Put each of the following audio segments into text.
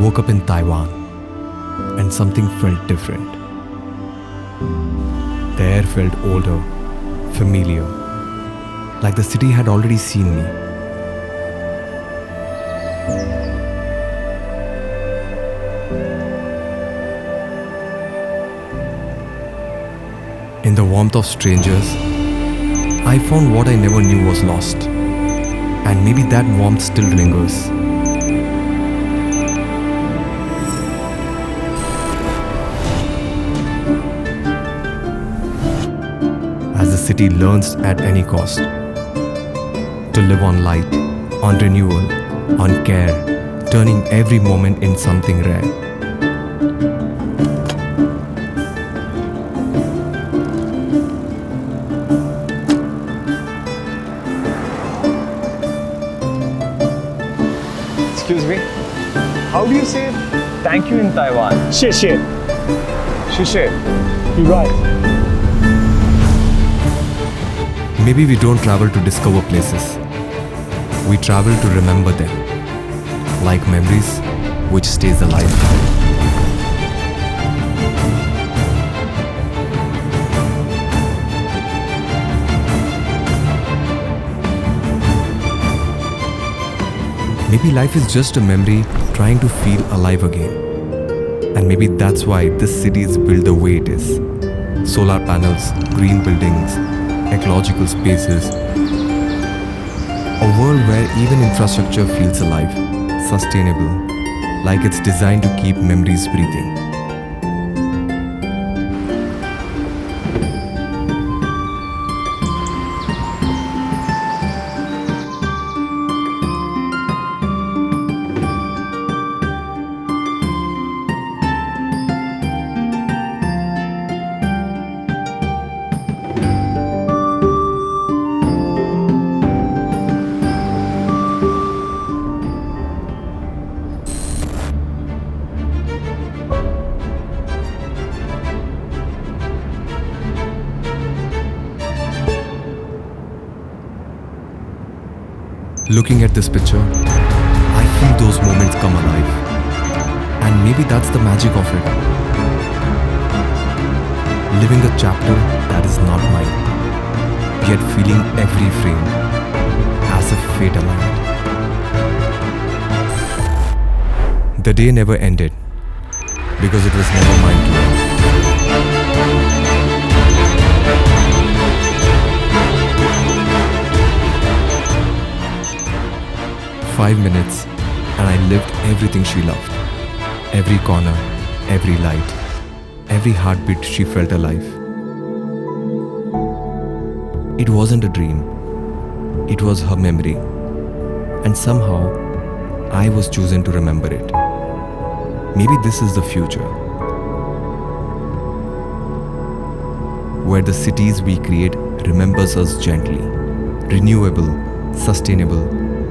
woke up in Taiwan and something felt different. The air felt older, familiar, like the city had already seen me. In the warmth of strangers, I found what I never knew was lost, and maybe that warmth still lingers. As the city learns at any cost to live on light, on renewal, on care, turning every moment in something rare. Excuse me, how do you say thank you in Taiwan? 谢谢. 谢谢. You're right. Maybe we don't travel to discover places. We travel to remember them, like memories which stays alive. Maybe life is just a memory trying to feel alive again. And maybe that's why this city is built the way it is. Solar panels, green buildings, ecological spaces. A world where even infrastructure feels alive, sustainable, like it's designed to keep memories breathing. Looking at this picture, I feel those moments come alive. And maybe that's the magic of it. Living a chapter that is not mine, yet feeling every frame as if fate aligned. The day never ended because it was never mine to end. 5 minutes, and I lived everything she loved. Every corner, every light, every heartbeat she felt alive. It wasn't a dream. It was her memory. And somehow, I was chosen to remember it. Maybe this is the future, where the cities we create remembers us gently. Renewable, sustainable,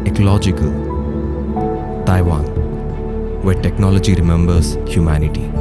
ecological. Taiwan, where technology remembers humanity.